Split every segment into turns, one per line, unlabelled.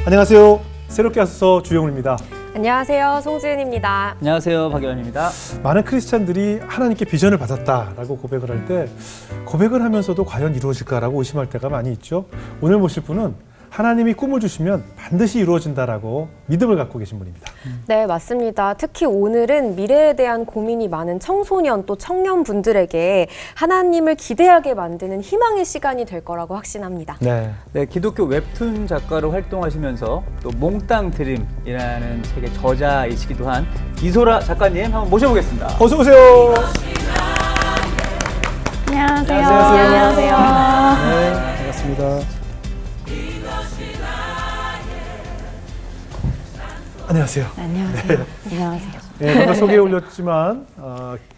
안녕하세요. 새롭게 하소서 주영훈입니다.
안녕하세요. 송지은입니다.
안녕하세요. 박연입니다.
많은 크리스찬들이 하나님께 비전을 받았다라고 고백을 할 때 고백을 하면서도 과연 이루어질까라고 의심할 때가 많이 있죠. 오늘 모실 분은 하나님이 꿈을 주시면 반드시 이루어진다라고 믿음을 갖고 계신 분입니다.
네, 맞습니다. 특히 오늘은 미래에 대한 고민이 많은 청소년 또 청년분들에게 하나님을 기대하게 만드는 희망의 시간이 될 거라고 확신합니다.
네.
네, 기독교 웹툰 작가로 활동하시면서 또 몽땅 드림이라는 책의 저자이시기도 한 이소라 작가님 한번 모셔보겠습니다.
어서 오세요.
안녕하세요.
안녕하세요. 네, 반갑습니다. 안녕하세요.
안녕하세요. 안녕하세요.
네, 방금 소개해 올렸지만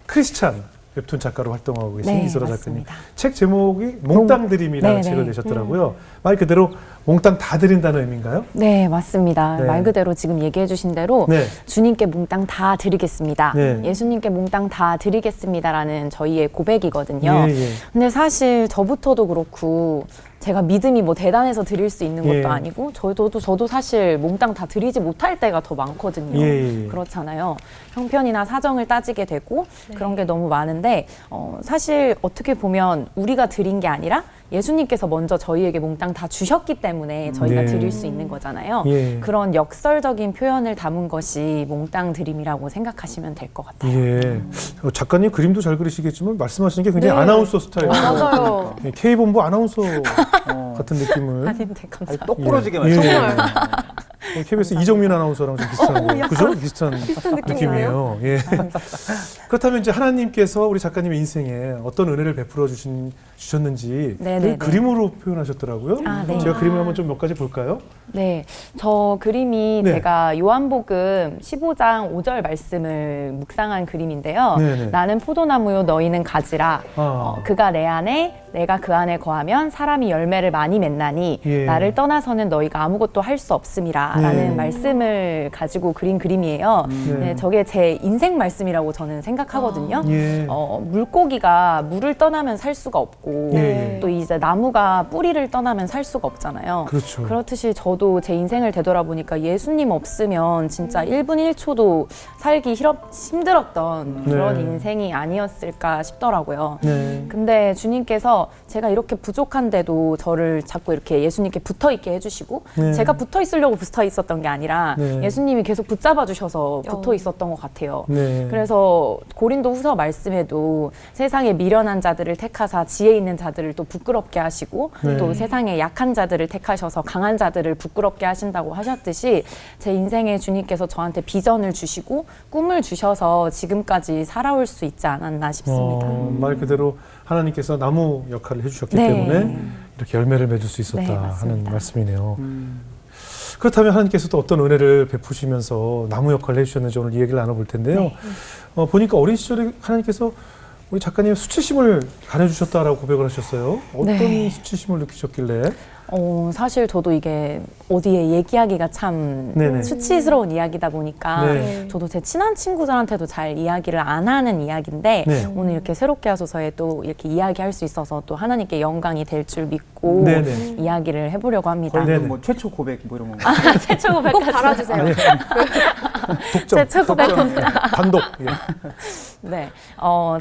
크리스찬 웹툰 작가로 활동하고 계신
네,
이소라
맞습니다.
작가님. 책 제목이 몽땅 드림이라는
네,
책을
네.
내셨더라고요. 말 그대로 몽땅 다 드린다는 의미인가요?
네, 맞습니다.
네.
말 그대로 지금 얘기해 주신 대로
네.
주님께 몽땅 다 드리겠습니다.
네.
예수님께 몽땅 다 드리겠습니다라는 저희의 고백이거든요.
예, 예.
근데 사실 저부터도 그렇고 제가 믿음이 뭐 대단해서 드릴 수 있는 것도
예.
아니고 저도 사실 몽땅 다 드리지 못할 때가 더 많거든요.
예.
그렇잖아요. 형편이나 사정을 따지게 되고 그런 게 너무 많은데 사실 어떻게 보면 우리가 드린 게 아니라 예수님께서 먼저 저희에게 몽땅 다 주셨기 때문에 저희가
네.
드릴 수 있는 거잖아요.
예.
그런 역설적인 표현을 담은 것이 몽땅 드림이라고 생각하시면 될 것 같아요.
예. 작가님 그림도 잘 그리시겠지만 말씀하시는 게 굉장히 아나운서 스타일.
맞아요.
K본부 아나운서 같은 느낌을.
아닌데 감사합니다.
똑부러지게
예.
말씀하세요.
KBS 이정민 아나운서랑 좀 비슷한, 그죠? 비슷한
느낌
느낌이에요. 예. 그렇다면 이제 하나님께서 우리 작가님의 인생에 어떤 은혜를 베풀어 주셨는지
네네네.
그림으로 표현하셨더라고요.
아, 네.
제가 그림을 한번 좀 몇 가지 볼까요?
네, 저 그림이
네.
제가 요한복음 15장 5절 말씀을 묵상한 그림인데요.
네네.
나는 포도나무요 너희는 가지라.
아.
그가 내 안에 내가 그 안에 거하면 사람이 열매를 많이 맺나니
예.
나를 떠나서는 너희가 아무것도 할 수 없음이라 라는
네.
말씀을 가지고 그린 그림이에요. 네, 저게 제 인생 말씀이라고 저는 생각하거든요.
예.
물고기가 물을 떠나면 살 수가 없고
네.
또 이제 나무가 뿌리를 떠나면 살 수가 없잖아요.
그렇죠.
그렇듯이 저도 제 인생을 되돌아보니까 예수님 없으면 진짜 1분 1초도 살기 힘들었던 그런
네.
인생이 아니었을까 싶더라고요.
네.
근데 주님께서 제가 이렇게 부족한데도 저를 자꾸 이렇게 예수님께 붙어 있게 해주시고
네.
제가 붙어 있으려고 붙어 있었던 게 아니라
네.
예수님이 계속 붙잡아 주셔서 붙어 있었던 것 같아요.
네.
그래서 고린도 후서 말씀에도 세상에 미련한 자들을 택하사 지혜 있는 자들을 또 부끄럽게 하시고
네.
또 세상에 약한 자들을 택하셔서 강한 자들을 부끄럽게 하신다고 하셨듯이 제 인생에 주님께서 저한테 비전을 주시고 꿈을 주셔서 지금까지 살아올 수 있지 않았나 싶습니다.
말 그대로 하나님께서 나무 역할을 해주셨기
네.
때문에 이렇게 열매를 맺을 수 있었다
네,
하는
맞습니다.
말씀이네요. 그렇다면 하나님께서 또 어떤 은혜를 베푸시면서 나무 역할을 해주셨는지 오늘 이 얘기를 나눠볼 텐데요.
네.
보니까 어린 시절에 하나님께서 우리 작가님 수치심을 가려주셨다라고 고백을 하셨어요. 어떤
네.
수치심을 느끼셨길래?
사실 저도 이게 어디에 얘기하기가 참
네네.
수치스러운 이야기다 보니까
네.
저도 제 친한 친구들한테도 잘 이야기를 안 하는 이야기인데
네.
오늘 이렇게 새롭게 하소서에 또 이렇게 이야기할 수 있어서 또 하나님께 영광이 될 줄 믿고
네네.
이야기를 해보려고 합니다.
네네.
뭐 최초 고백 뭐 이런 거.
최초 고백
꼭 달아주세요.
독점.
제 최고
단독. 예.
네,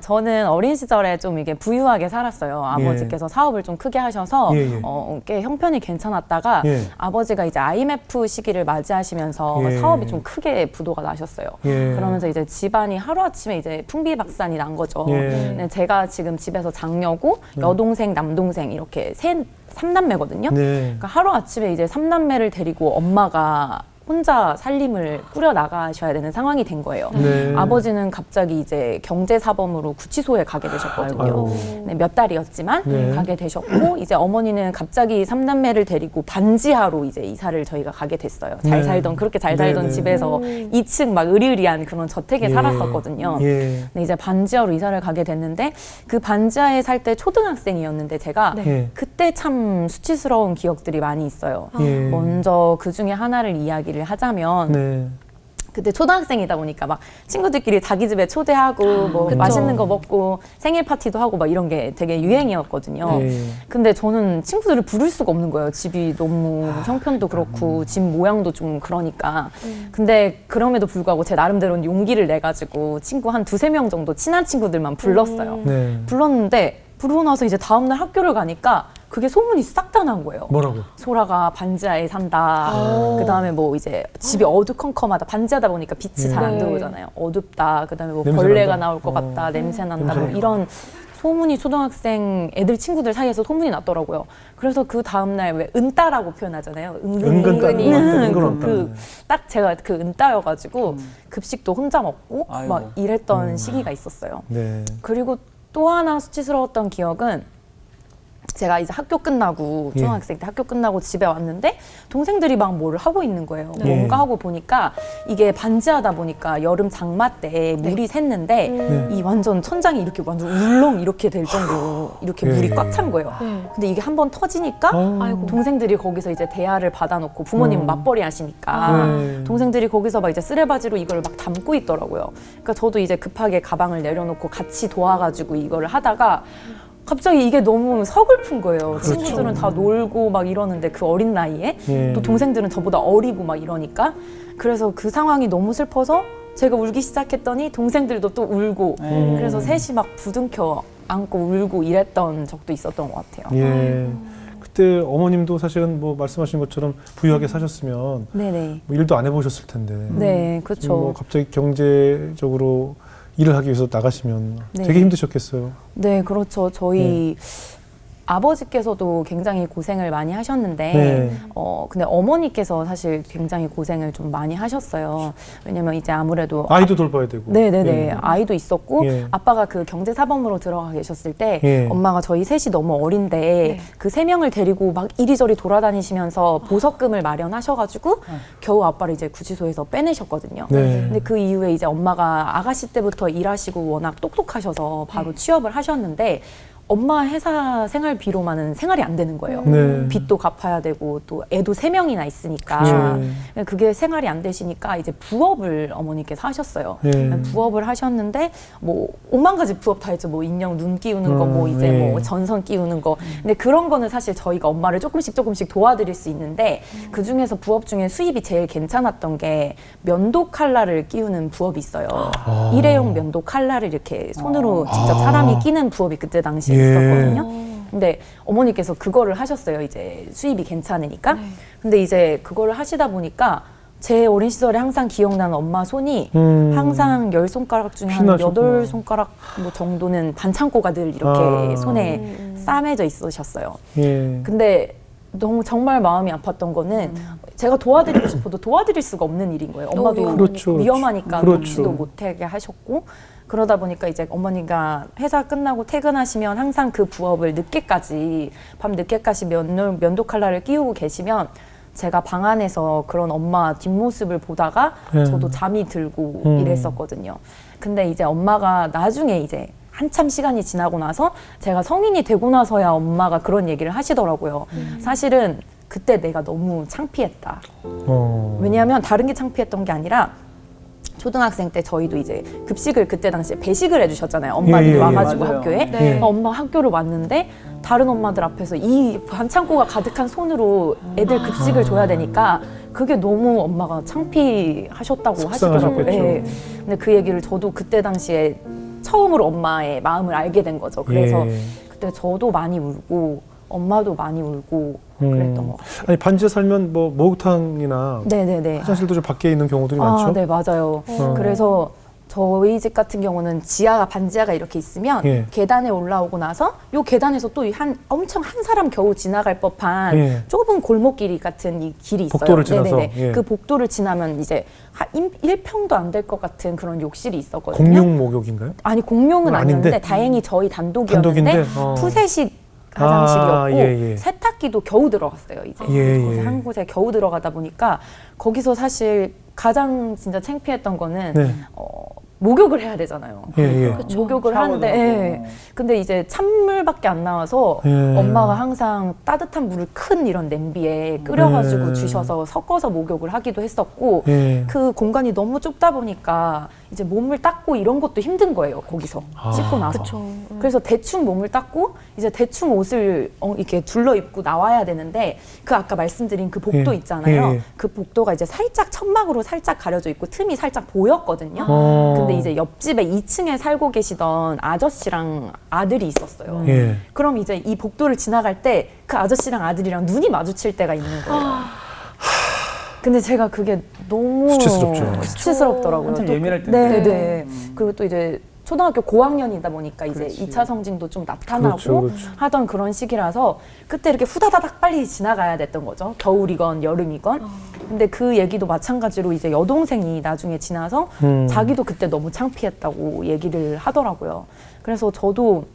저는 어린 시절에 좀 이게 부유하게 살았어요. 아버지께서 사업을 좀 크게 하셔서
예, 예.
꽤 형편이 괜찮았다가
예.
아버지가 이제 IMF 시기를 맞이하시면서
예.
사업이 좀 크게 부도가 나셨어요.
예.
그러면서 이제 집안이 하루아침에 이제 풍비박산이 난 거죠.
예.
네, 제가 지금 집에서 장녀고 여동생, 남동생 이렇게 삼남매거든요.
네.
그러니까 하루아침에 이제 삼남매를 데리고 엄마가 혼자 살림을 꾸려 나가셔야 되는 상황이 된 거예요.
네.
아버지는 갑자기 이제 경제사범으로 구치소에 가게 되셨거든요.
아이고.
네, 몇 달이었지만
네.
가게 되셨고 이제 어머니는 갑자기 삼남매를 데리고 반지하로 이제 이사를 저희가 가게 됐어요. 잘
네.
살던 그렇게 잘 살던
네, 네.
집에서 2층 막 으리으리한 그런 저택에
예.
살았었거든요.
예.
근데 이제 반지하로 이사를 가게 됐는데 그 반지하에 살 때 초등학생이었는데 제가
예.
그때 참 수치스러운 기억들이 많이 있어요.
예.
먼저 그 중에 하나를 이야기를 하자면
네.
그때 초등학생이다 보니까 막 친구들끼리 자기 집에 초대하고 뭐
그쵸.
맛있는 거 먹고 생일 파티도 하고 막 이런 게 되게 유행이었거든요.
네.
근데 저는 친구들을 부를 수가 없는 거예요. 집이 너무 형편도 그렇고 집 모양도 좀 그러니까. 근데 그럼에도 불구하고 제 나름대로는 용기를 내가지고 친구 한 두세 명 정도 친한 친구들만 불렀어요.
네.
불렀는데 부르고 나서 이제 다음날 학교를 가니까 그게 소문이 싹 다 난 거예요.
뭐라고?
소라가 반지하에 산다. 그다음에 뭐 이제 집이 어두컴컴하다. 반지하다 보니까 빛이 잘 안
네.
들어오잖아요. 어둡다. 그다음에 뭐
냄새
벌레가
난다.
나올 것 같다. 냄새 난다.
냄새
뭐
난다.
이런 소문이 초등학생 애들 친구들 사이에서 소문이 났더라고요. 그래서 그 다음날 왜 은따라고 표현하잖아요.
은근히.
딱 제가 그 은따여가지고 급식도 혼자 먹고
아이고.
막 이랬던 시기가 있었어요.
네.
그리고 또 하나 수치스러웠던 기억은 제가 이제 학교 끝나고
예.
중학생 때 학교 끝나고 집에 왔는데 동생들이 막 뭐를 하고 있는 거예요.
네.
뭔가 하고 보니까 이게 반지하다 보니까 여름 장마 때 물이 샜는데
네.
이 완전 천장이 이렇게 완전 울렁 이렇게 될 정도로 이렇게
예.
물이 꽉 찬 거예요.
네.
근데 이게 한번 터지니까
아이고.
동생들이 거기서 이제 대야를 받아놓고 부모님은 맞벌이 하시니까
네.
동생들이 거기서 막 이제 쓰레바지로 이걸 막 담고 있더라고요. 그러니까 저도 이제 급하게 가방을 내려놓고 같이 도와가지고 이거를 하다가 갑자기 이게 너무 서글픈 거예요.
그렇죠.
친구들은 다 놀고 막 이러는데 그 어린 나이에
예.
또 동생들은 저보다 어리고 막 이러니까 그래서 그 상황이 너무 슬퍼서 제가 울기 시작했더니 동생들도 또 울고 그래서 셋이 막 부둥켜 안고 울고 이랬던 적도 있었던 것 같아요.
예. 그때 어머님도 사실은 뭐 말씀하신 것처럼 부유하게 사셨으면
네네.
뭐 일도 안 해보셨을 텐데.
네,
지금
그렇죠.
뭐 갑자기 경제적으로 일을 하기 위해서 나가시면
네.
되게 힘드셨겠어요.
네, 그렇죠. 저희 아버지께서도 굉장히 고생을 많이 하셨는데,
네.
근데 어머니께서 사실 굉장히 고생을 좀 많이 하셨어요. 왜냐면 이제 아무래도
아이도 돌봐야 되고.
네네네.
예.
아이도 있었고,
예.
아빠가 그 경제사범으로 들어가 계셨을 때,
예.
엄마가 저희 셋이 너무 어린데,
네.
그 세 명을 데리고 막 이리저리 돌아다니시면서 보석금을 마련하셔가지고, 겨우 아빠를 이제 구치소에서 빼내셨거든요.
네.
근데 그 이후에 이제 엄마가 아가씨 때부터 일하시고 워낙 똑똑하셔서 바로 취업을 하셨는데, 엄마 회사 생활비로만은 생활이 안 되는 거예요.
네.
빚도 갚아야 되고 또 애도 3명이나 있으니까
네.
그게 생활이 안 되시니까 이제 부업을 어머니께서 하셨어요.
네.
부업을 하셨는데 뭐 5만 가지 부업 다 했죠. 뭐 인형 눈 끼우는 거, 뭐 이제
네.
뭐 전선 끼우는 거. 근데 그런 거는 사실 저희가 엄마를 조금씩 도와드릴 수 있는데 그 중에서 부업 중에 수입이 제일 괜찮았던 게 면도 칼라를 끼우는 부업이 있어요. 일회용 면도 칼라를 이렇게 손으로 직접 사람이 끼는 부업이 그때 당시에
예.
있었거든요. 근데 어머니께서 그거를 하셨어요. 이제 수입이 괜찮으니까. 근데 이제 그거를 하시다 보니까 제 어린 시절에 항상 기억나는 엄마 손이 항상 10손가락 중에 한
피나셨구나.
8손가락 뭐 정도는 반창고가 늘 이렇게
아.
손에 싸매져 있으셨어요.
예.
근데 너무 정말 마음이 아팠던 거는 제가 도와드리고 싶어도 도와드릴 수가 없는 일인 거예요. 엄마도
그렇죠.
위험하니까
그렇죠.
놓지도 못하게 하셨고 그러다 보니까 이제 어머니가 회사 끝나고 퇴근하시면 항상 그 부업을 늦게까지 밤 늦게까지 면도 칼라를 끼우고 계시면 제가 방 안에서 그런 엄마 뒷모습을 보다가
네.
저도 잠이 들고 이랬었거든요. 근데 이제 엄마가 나중에 이제 한참 시간이 지나고 나서 제가 성인이 되고 나서야 엄마가 그런 얘기를 하시더라고요. 사실은 그때 내가 너무 창피했다. 왜냐하면 다른 게 창피했던 게 아니라 초등학생 때 저희도 이제 급식을 그때 당시에 배식을 해주셨잖아요. 엄마들이
예, 예,
와가지고
맞아요.
학교에.
네.
엄마 학교를 왔는데 다른 엄마들 앞에서 이 반창고가 가득한 손으로 애들 급식을 줘야 되니까 그게 너무 엄마가 창피하셨다고 하시더라고요.
속상하셨겠죠.
네. 근데 그 얘기를 저도 그때 당시에 처음으로 엄마의 마음을 알게 된 거죠. 그래서
예.
그때 저도 많이 울고 엄마도 많이 울고 그랬던 것 같아요.
아니 반지에 살면 뭐 목욕탕이나
네네네.
화장실도 좀 밖에 있는 경우들이 많죠.
네, 맞아요. 그래서 저희 집 같은 경우는 지하가 반지하가 이렇게 있으면
예.
계단에 올라오고 나서 요 계단에서 또 엄청 한 사람 겨우 지나갈 법한
예.
좁은 골목길 같은 이 길이 있어요.
복도를 지나서,
네네네.
예.
그 복도를 지나면 이제 1평도 안 될 것 같은 그런 욕실이 있었거든요.
공용 목욕인가요?
아니 공용은
아닌데?
아니었는데 다행히 저희 단독이었는데
단독인데?
푸세식 화장실이었고
아, 예, 예.
세탁기도 겨우 들어갔어요. 이제
예,
곳에
예.
한 곳에 겨우 들어가다 보니까 거기서 사실 가장 진짜 창피했던 거는
네.
목욕을 해야 되잖아요.
예, 예.
그쵸.
목욕을
샤워도
하는데,
하고.
예. 근데 이제 찬물밖에 안 나와서
예.
엄마가 항상 따뜻한 물을 큰 이런 냄비에 끓여가지고
예.
주셔서 섞어서 목욕을 하기도 했었고,
예.
그 공간이 너무 좁다 보니까 이제 몸을 닦고 이런 것도 힘든 거예요, 거기서.
아.
씻고 나서.
그쵸.
그래서 대충 몸을 닦고 이제 대충 옷을 이렇게 둘러 입고 나와야 되는데, 그 아까 말씀드린 그 복도
예.
있잖아요.
예.
그 복도가 이제 살짝 천막으로 살짝 가려져 있고 틈이 살짝 보였거든요. 근데 이제 옆집에 2층에 살고 계시던 아저씨랑 아들이 있었어요.
예.
그럼 이제 이 복도를 지나갈 때 그 아저씨랑 아들이랑 눈이 마주칠 때가 있는 거예요. 근데 제가 그게 너무
수치스럽죠.
수치스럽더라고요.
한참
또
예민할
네,
텐데.
네. 그리고 또 이제 초등학교 고학년이다 보니까 이제
그렇지.
2차 성징도 좀 나타나고
그렇죠, 그렇죠.
하던 그런 시기라서 그때 이렇게 후다다닥 빨리 지나가야 됐던 거죠. 겨울이건 여름이건. 근데 그 얘기도 마찬가지로 이제 여동생이 나중에 지나서 자기도 그때 너무 창피했다고 얘기를 하더라고요. 그래서 저도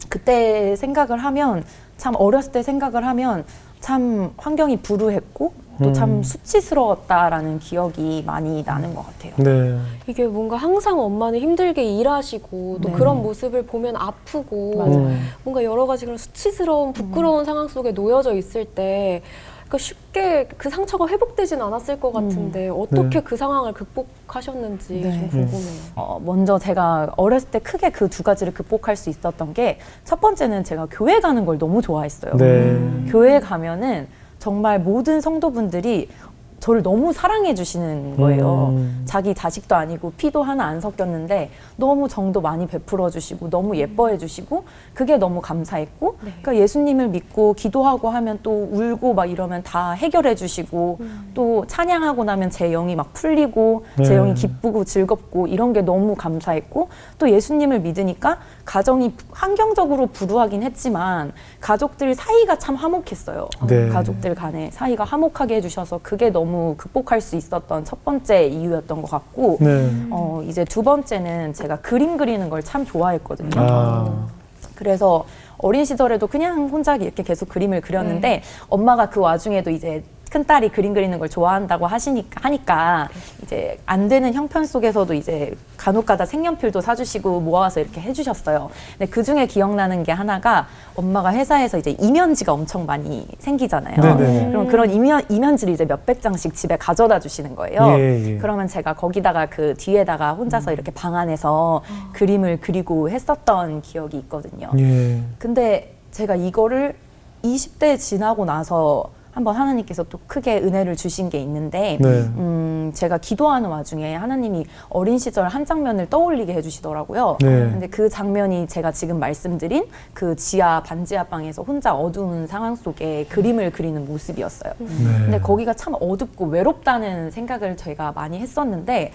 그때 생각을 하면, 참 어렸을 때 생각을 하면 참 환경이 불우했고 또 참 수치스러웠다라는 기억이 많이 나는 것 같아요.
네.
이게 뭔가 항상 엄마는 힘들게 일하시고 또
네.
그런 모습을 보면 아프고
맞아요.
뭔가 여러 가지 그런 수치스러운 부끄러운 상황 속에 놓여져 있을 때 그러니까 쉽게 그 상처가 회복되진 않았을 것 같은데 어떻게
네.
그 상황을 극복하셨는지
네.
좀 궁금해요.
먼저 제가 어렸을 때 크게 그 두 가지를 극복할 수 있었던 게, 첫 번째는 제가 교회 가는 걸 너무 좋아했어요.
네.
교회 가면은 정말 모든 성도분들이 저를 너무 사랑해 주시는 거예요. 자기 자식도 아니고 피도 하나 안 섞였는데 너무 정도 많이 베풀어 주시고 너무 예뻐해 주시고 그게 너무 감사했고, 그러니까 예수님을 믿고 기도하고 하면 또 울고 막 이러면 다 해결해 주시고 또 찬양하고 나면 제 영이 막 풀리고 제
네.
영이 기쁘고 즐겁고 이런 게 너무 감사했고, 또 예수님을 믿으니까 가정이 환경적으로 불우하긴 했지만 가족들 사이가 참 화목했어요.
네.
가족들 간에 사이가 화목하게 해주셔서 그게 너무 극복할 수 있었던 첫 번째 이유였던 것 같고,
네.
이제 두 번째는 제가 그림 그리는 걸 참 좋아했거든요.
아.
그래서 어린 시절에도 그냥 혼자 이렇게 계속 그림을 그렸는데 엄마가 그 와중에도 이제 큰딸이 그림 그리는 걸 좋아한다고 하니까 이제 안 되는 형편 속에서도 이제 간혹가다 색연필도 사주시고 모아서 이렇게 해주셨어요. 근데 그 중에 기억나는 게 하나가, 엄마가 회사에서 이제 이면지가 엄청 많이 생기잖아요.
네네.
그럼 그런 이면지를 이제 몇백 장씩 집에 가져다 주시는 거예요.
예, 예.
그러면 제가 거기다가 그 뒤에다가 혼자서 이렇게 방 안에서 그림을 그리고 했었던 기억이 있거든요.
예.
근데 제가 이거를 20대 지나고 나서 한번 하나님께서 또 크게 은혜를 주신 게 있는데,
네.
제가 기도하는 와중에 하나님이 어린 시절 한 장면을 떠올리게 해주시더라고요.
네.
근데 그 장면이 제가 지금 말씀드린 그 지하 반지하 방에서 혼자 어두운 상황 속에 그림을 그리는 모습이었어요.
네.
근데 거기가 참 어둡고 외롭다는 생각을 저희가 많이 했었는데,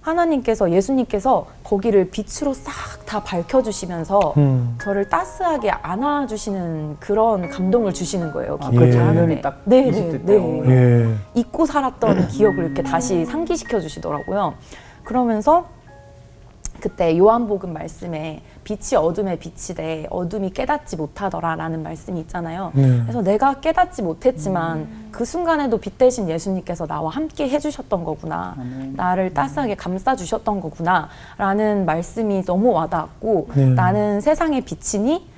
하나님께서, 예수님께서 거기를 빛으로 싹 다 밝혀주시면서 저를 따스하게 안아주시는 그런 감동을 주시는 거예요.
아,
기도를
그
하는데.
장면이 딱
네,
20대
네,
때.
네.
예.
잊고 살았던 기억을 이렇게 다시 상기시켜 주시더라고요. 그러면서 그때 요한복음 말씀에 빛이 어둠에 비치되 어둠이 깨닫지 못하더라라는 말씀이 있잖아요.
네.
그래서 내가 깨닫지 못했지만 그 순간에도 빛 대신 예수님께서 나와 함께 해주셨던 거구나. 나를 따스하게 감싸주셨던 거구나. 라는 말씀이 너무 와닿았고,
네.
나는 세상의 빛이니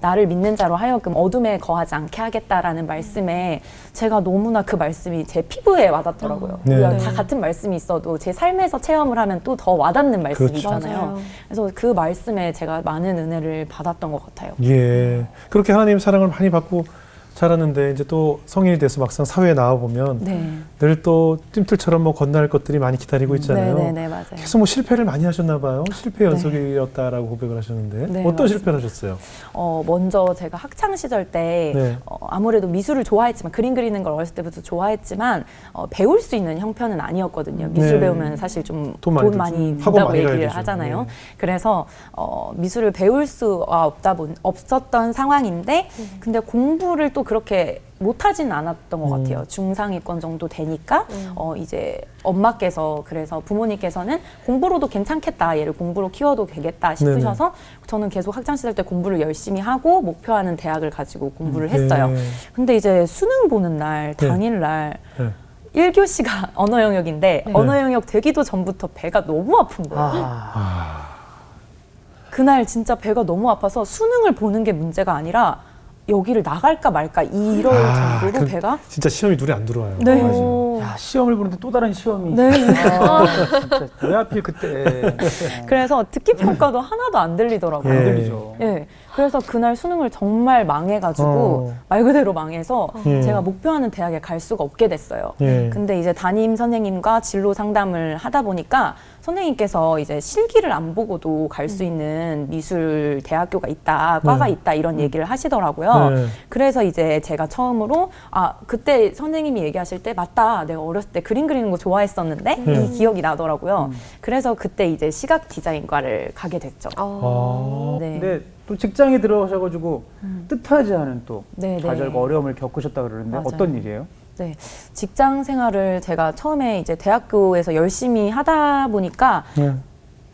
나를 믿는 자로 하여금 어둠에 거하지 않게 하겠다라는 말씀에 제가 너무나 그 말씀이 제 피부에 와닿더라고요.
네.
우리가 다 같은 말씀이 있어도 제 삶에서 체험을 하면 또 더 와닿는 말씀이잖아요.
맞아요.
그래서 그 말씀에 제가 많은 은혜를 받았던 것 같아요.
예. 그렇게 하나님의 사랑을 많이 받고 자랐는데 이제 또 성인이 돼서 막상 사회에 나와 보면
네.
늘 또 찜틀처럼 뭐 건너갈 것들이 많이 기다리고 있잖아요.
네네네, 맞아요.
계속 뭐 실패를 많이 하셨나 봐요. 실패 연속이었다라고 고백을 하셨는데
네,
어떤
맞아요.
실패를 하셨어요?
먼저 제가 학창 시절 때
네.
아무래도 미술을 좋아했지만, 그림 그리는 걸 어렸을 때부터 좋아했지만 배울 수 있는 형편은 아니었거든요. 미술
네.
배우면 사실 좀
돈
돈
많이
많이
들죠. 학원
든다고
많이 가야
얘기를
되죠.
하잖아요.
네.
그래서 미술을 배울 수가 없었던 상황인데, 근데 공부를 또 그렇게 못하진 않았던 것 같아요. 중상위권 정도 되니까 이제 엄마께서, 그래서 부모님께서는 공부로도 괜찮겠다, 얘를 공부로 키워도 되겠다 싶으셔서 저는 계속 학창시절 때 공부를 열심히 하고 목표하는 대학을 가지고 공부를 했어요.
네.
근데 이제 수능 보는 날,
네.
당일날
네.
1교시가 언어 영역인데
네.
언어 영역 되기도 전부터 배가 너무 아픈 거예요.
아,
그날 진짜 배가 너무 아파서 수능을 보는 게 문제가 아니라 여기를 나갈까 말까 이럴 정도로 배가
진짜 시험이 눈에 안 들어와요.
네.
맞아요.
야, 시험을 보는데 또 다른 시험이.
네.
아, 진짜 왜 하필 그때.
그래서 듣기 평가도 하나도 안 들리더라고요.
안 들리죠.
예. 그래서 그날 수능을 정말 망해가지고 말 그대로 망해서
예.
제가 목표하는 대학에 갈 수가 없게 됐어요.
예.
근데 이제 담임 선생님과 진로 상담을 하다 보니까 선생님께서 이제 실기를 안 보고도 갈 수 있는 미술 대학교가 있다, 과가
네.
있다 이런 얘기를 하시더라고요.
네.
그래서 이제 제가 처음으로 그때 선생님이 얘기하실 때 맞다, 내가 어렸을 때 그림 그리는 거 좋아했었는데 이 기억이 나더라고요. 그래서 그때 이제 시각 디자인과를 가게 됐죠.
아.
네.
근데 또 직장에 들어가셔가지고 뜻하지 않은 또
네,
좌절과
네.
어려움을 겪으셨다 그러는데
맞아요.
어떤 일이에요?
네, 직장 생활을 제가 처음에 이제 대학교에서 열심히 하다 보니까
네.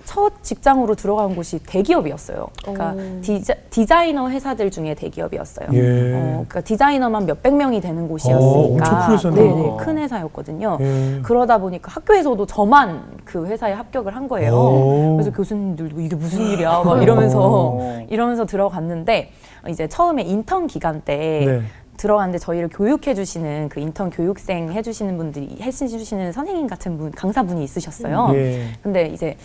첫 직장으로 들어간 곳이 대기업이었어요. 그러니까 디자이너 회사들 중에 대기업이었어요.
예.
그러니까 디자이너만 몇백 명이 되는
엄청
곳이었으니까
큰 회사네요.
네네, 큰 회사였거든요.
예.
그러다 보니까 학교에서도 저만 그 회사에 합격을 한 거예요.
오.
그래서 교수님들도 이게 무슨 일이야 막 이러면서 들어갔는데 이제 처음에 인턴 기간 때
네.
들어갔는데 저희를 교육해 주시는 그 인턴 교육생 해주시는 분들이 해주시는 선생님 같은 분 강사분이 있으셨어요.
예.
근데 이제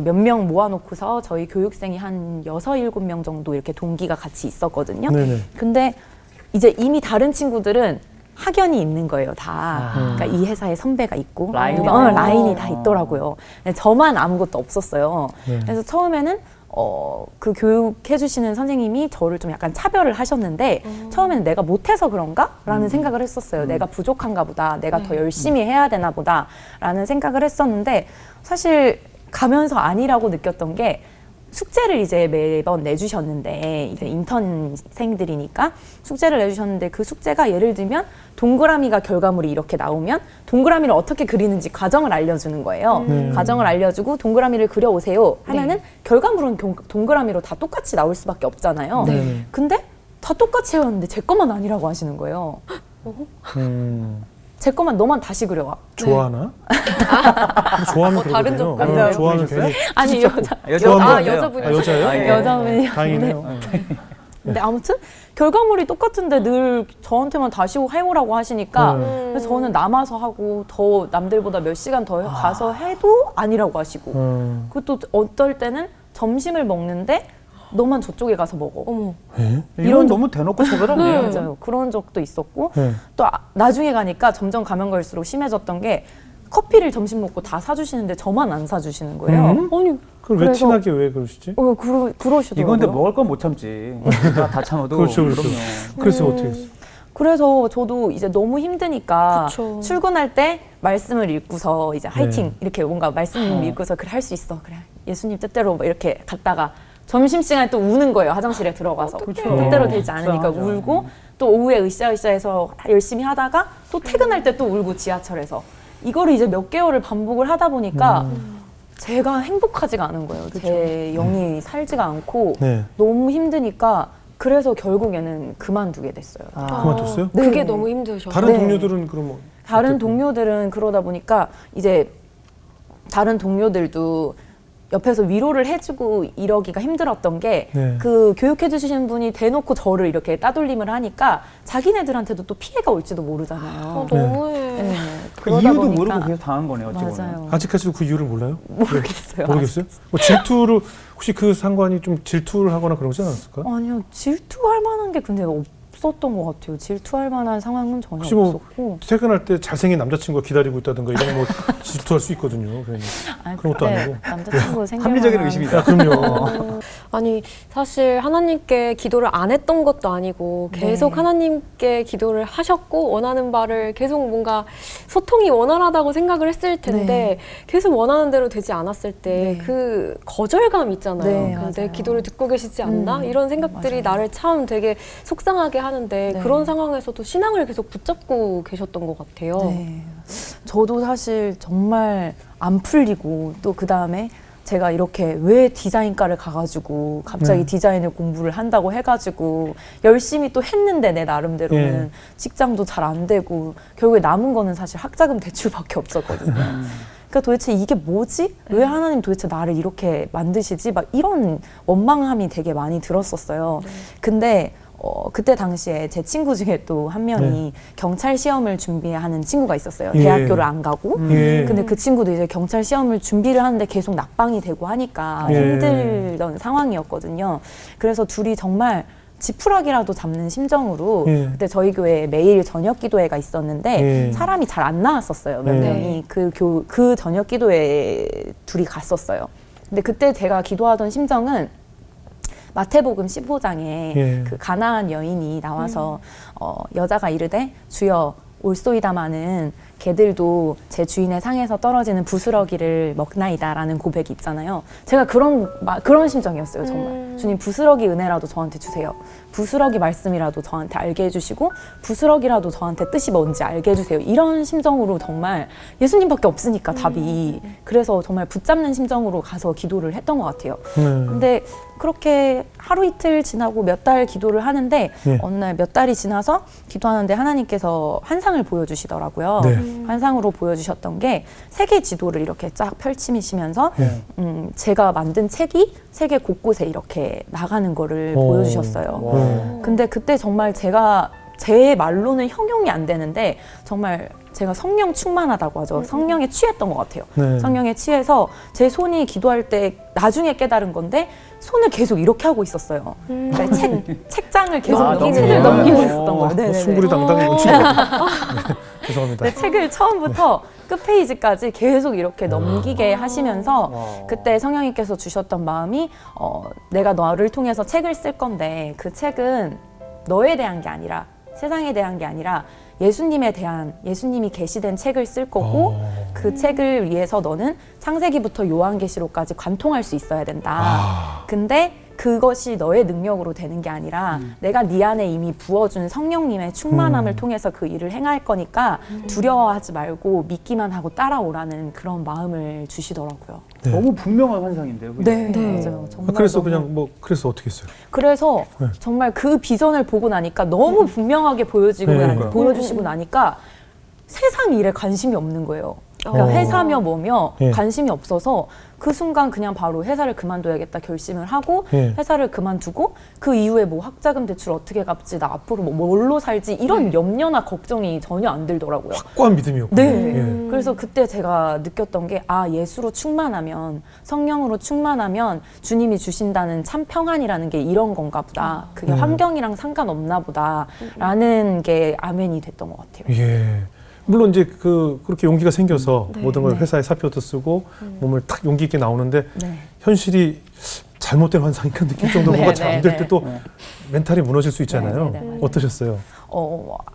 몇 명 모아놓고서 저희 교육생이 한 6, 7명 정도 이렇게 동기가 같이 있었거든요.
네네.
근데 이제 이미 다른 친구들은 학연이 있는 거예요, 다. 그러니까 이 회사에 선배가 있고
라인이
라인이
있고.
다 있더라고요. 근데 저만 아무것도 없었어요.
네.
그래서 처음에는 그 교육해 주시는 선생님이 저를 좀 약간 차별을 하셨는데 처음에는 내가 못해서 그런가? 라는 생각을 했었어요. 내가 부족한가 보다. 내가 더 열심히 해야 되나 보다. 라는 생각을 했었는데 사실 가면서 아니라고 느꼈던 게 숙제를 이제 매번 내주셨는데 이제 인턴생들이니까 숙제를 내주셨는데 그 숙제가 예를 들면 동그라미가 결과물이 이렇게 나오면 동그라미를 어떻게 그리는지 과정을 알려주는 거예요. 과정을 알려주고 동그라미를 그려오세요 하면은 결과물은 동그라미로 다 똑같이 나올 수밖에 없잖아요.
네.
근데 다 똑같이 해왔는데 제 것만 아니라고 하시는 거예요. 제 것만 너만 다시 그려와.
좋아하나? 좋아하면
다른
그러거든요.
조건.
네, 좋아하면 괜히
아니
여자분
좋아하면
여자분이.
여자예요?
아, 예.
여자분이
다행이네요.
근데 아무튼 결과물이 똑같은데 늘 저한테만 다시 해오라고 하시니까 그래서 저는 남아서 하고 더 남들보다 몇 시간 더 가서 해도 아니라고 하시고 그것도 어떨 때는 점심을 먹는데 너만 저쪽에 가서 먹어.
어머.
이런 너무 대놓고 차별하네요.
맞아요. 그런 적도 있었고
네.
또 나중에 가니까 점점 가면 갈수록 심해졌던 게 커피를 점심 먹고 다 사주시는데 저만 안 사주시는 거예요.
아니, 그걸 왜
그래서-
티나게 왜 그러시지?
그러시더라고요.
이건데 먹을 건 못 참지. 다 참아도.
그렇죠, 그렇죠.
그럼요.
그래서 어떻게 했어?
그래서 저도 이제 너무 힘드니까
그쵸.
출근할 때 말씀을 읽고서 이제 화이팅
네.
이렇게 뭔가 말씀 읽고서 그래 할 수 있어 그래 예수님 뜻대로 뭐 이렇게 갔다가 점심시간에 또 우는 거예요 화장실에 들어가서 뜻대로 되지 않으니까
불쌍하죠.
울고 또 오후에 으쌰으쌰해서 열심히 하다가 또 퇴근할 때 또 울고 지하철에서 이거를 이제 몇 개월을 반복을 하다 보니까 제가 행복하지가 않은 거예요. 제 영이 살지가 않고
네.
너무 힘드니까 그래서 결국에는 그만두게 됐어요.
그만뒀어요?
그게
네.
너무 힘드셔서.
다른
네.
동료들은 그럼 뭐
다른
어땠고?
동료들은 그러다 보니까 이제 다른 동료들도 옆에서 위로를 해주고 이러기가 힘들었던 게
네.
그 교육해 주시는 분이 대놓고 저를 이렇게 따돌림을 하니까 자기네들한테도 또 피해가 올지도 모르잖아요.
너무해.
네.
그
그러다
이유도
보니까
모르고 계속 당한 거네요. 어찌 보면.
맞아요.
아직까지도 그 이유를 몰라요?
모르겠어요.
모르겠어요? 뭐 질투를 혹시 그 상관이 좀 질투를 하거나 그러지 않았을까?
아니요, 질투할 만한 게 근데 없었던 것 같아요. 질투할 만한 상황은 전혀
혹시 뭐
없었고.
퇴근할 때 잘생긴 남자친구가 기다리고 있다든가 이런 뭐 질투할 수 있거든요. 괜히. 그런 것도 아니고.
남자친구 생길
합리적인
만한-
의심이다.
아, 그럼요.
아니 사실 하나님께 기도를 안 했던 것도 아니고 계속
네.
하나님께 기도를 하셨고 원하는 바를 계속 뭔가 소통이 원활하다고 생각을 했을 텐데
네.
계속 원하는 대로 되지 않았을 때
네.
그 거절감 있잖아요.
네,
그러니까 내
맞아요.
기도를 듣고 계시지 않나 이런 생각들이
맞아요.
나를 참 되게 속상하게 하는데
네.
그런 상황에서도 신앙을 계속 붙잡고 계셨던 것 같아요.
네. 저도 사실 정말 안 풀리고 또 그 다음에 제가 이렇게 왜 디자인과를 가가지고 갑자기
네.
디자인을 공부를 한다고 해가지고 열심히 또 했는데 내 나름대로는
예.
직장도 잘 안 되고 결국에 남은 거는 사실 학자금 대출밖에 없었거든요. 그러니까 도대체 이게 뭐지? 왜 하나님 도대체 나를 이렇게 만드시지? 막 이런 원망함이 되게 많이 들었었어요. 근데 그때 당시에 제 친구 중에 또 한 명이 경찰 시험을 준비하는 친구가 있었어요.
예.
대학교를 안 가고.
예.
근데 그 친구도 이제 경찰 시험을 준비를 하는데 계속 낙방이 되고 하니까
예.
힘들던 상황이었거든요. 그래서 둘이 정말 지푸라기라도 잡는 심정으로
예.
그때 저희 교회에 매일 저녁 기도회가 있었는데
예.
사람이 잘 안 나왔었어요. 몇
예.
명이 그 저녁 기도회에 둘이 갔었어요. 근데 그때 제가 기도하던 심정은 마태복음 15장에
예.
그 가나안 여인이 나와서 여자가 이르되 주여 올소이다마는 개들도 제 주인의 상에서 떨어지는 부스러기를 먹나이다라는 고백이 있잖아요. 제가 그런 심정이었어요. 정말 주님 부스러기 은혜라도 저한테 주세요. 부스러기 말씀이라도 저한테 알게 해주시고 부스러기라도 저한테 뜻이 뭔지 알게 해주세요. 이런 심정으로 정말 예수님밖에 없으니까 답이. 그래서 정말 붙잡는 심정으로 가서 기도를 했던 것 같아요. 근데 그렇게 하루 이틀 지나고 몇 달 기도를 하는데
네.
어느 날 몇 달이 지나서 기도하는데 하나님께서 환상을 보여주시더라고요.
네.
환상으로 보여주셨던 게 세계 지도를 이렇게 쫙 펼치시면서
네.
제가 만든 책이 세계 곳곳에 이렇게 나가는 거를 보여주셨어요.
와.
근데 그때 정말 제 말로는 형용이 안 되는데 정말 제가 성령 충만하다고 하죠. 성령에 취했던 것 같아요.
네.
성령에 취해서 제 손이 기도할 때 나중에 깨달은 건데 손을 계속 이렇게 하고 있었어요. 그러니까 책장을 계속 책을 넘기고 있었던 거예요. 네네네.
숭구리 당당히 묻히고. 죄송합니다.
네, 책을 처음부터 끝페이지까지 계속 이렇게 넘기게 하시면서
와.
그때 성령님께서 주셨던 마음이 내가 너를 통해서 책을 쓸 건데 그 책은 너에 대한 게 아니라 세상에 대한 게 아니라 예수님에 대한 예수님이 계시된 책을 쓸 거고 그 책을 위해서 너는 창세기부터 요한계시록까지 관통할 수 있어야 된다. 근데 그것이 너의 능력으로 되는 게 아니라 내가 네 안에 이미 부어준 성령님의 충만함을 통해서 그 일을 행할 거니까 두려워하지 말고 믿기만 하고 따라오라는 그런 마음을 주시더라고요.
네.
너무 분명한 환상인데요. 그죠?
네, 맞아요. 정말
그래서
너무-
그냥 그래서 어떻게 했어요?
그래서
네.
정말 그 비전을 보고 나니까 너무 분명하게
네.
보여주시고 나니까 세상 일에 관심이 없는 거예요. 그러니까 회사며 뭐며
예.
관심이 없어서 그 순간 그냥 바로 회사를 그만둬야겠다 결심을 하고
예.
회사를 그만두고 그 이후에 뭐 학자금 대출 어떻게 갚지 나 앞으로 뭐 뭘로 살지 이런 염려나 걱정이 전혀 안 들더라고요.
확고한 믿음이었고.
네. 그래서 그때 제가 느꼈던 게 예수로 충만하면 성령으로 충만하면 주님이 주신다는 참 평안이라는 게 이런 건가 보다. 그게 환경이랑 상관없나 보다라는 게 아멘이 됐던 것 같아요.
예. 물론 이제 그렇게 용기가 생겨서 모든 걸 회사에 사표도 쓰고 몸을 탁 용기 있게 나오는데
네.
현실이 잘못된 환상인가 느낄 정도로 뭐가 잘 안 될 때 또 멘탈이 무너질 수 있잖아요.
네, 네, 네.
어떠셨어요?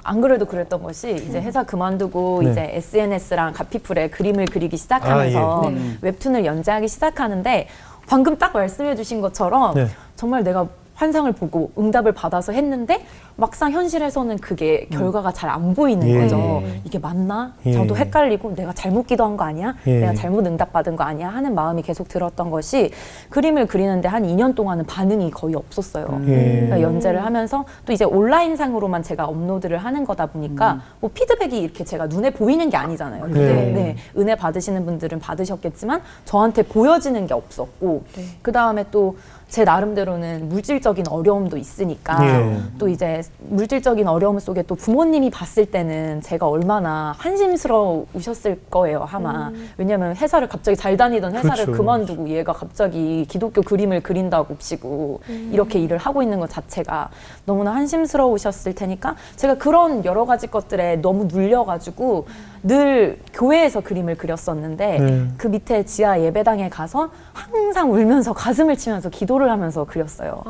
안 그래도 그랬던 것이 이제 회사 그만두고
네.
이제 SNS랑 가피풀에 그림을 그리기 시작하면서 웹툰을 연재하기 시작하는데 방금 딱 말씀해 주신 것처럼
네.
정말 내가 환상을 보고 응답을 받아서 했는데 막상 현실에서는 그게 결과가 잘 안 보이는
예.
거죠. 이게 맞나?
예.
저도 헷갈리고 내가 잘못 기도한 거 아니야?
예.
내가 잘못 응답받은 거 아니야? 하는 마음이 계속 들었던 것이 그림을 그리는데 한 2년 동안은 반응이 거의 없었어요.
예.
그러니까 연재를 하면서 또 이제 온라인상으로만 제가 업로드를 하는 거다 보니까 뭐 피드백이 이렇게 제가 눈에 보이는 게 아니잖아요. 근데 은혜 받으시는 분들은 받으셨겠지만 저한테 보여지는 게 없었고 그 다음에 또 제 나름대로는 물질적인 어려움도 있으니까
예.
또 이제 물질적인 어려움 속에 또 부모님이 봤을 때는 제가 얼마나 한심스러우셨을 거예요 아마. 왜냐면 회사를 갑자기 잘 다니던 회사를
그렇죠.
그만두고 얘가 갑자기 기독교 그림을 그린다고 치고 이렇게 일을 하고 있는 것 자체가 너무나 한심스러우셨을 테니까 제가 그런 여러 가지 것들에 너무 눌려가지고 늘 교회에서 그림을 그렸었는데 그 밑에 지하 예배당에 가서 항상 울면서 가슴을 치면서 기도를 하면서 그렸어요.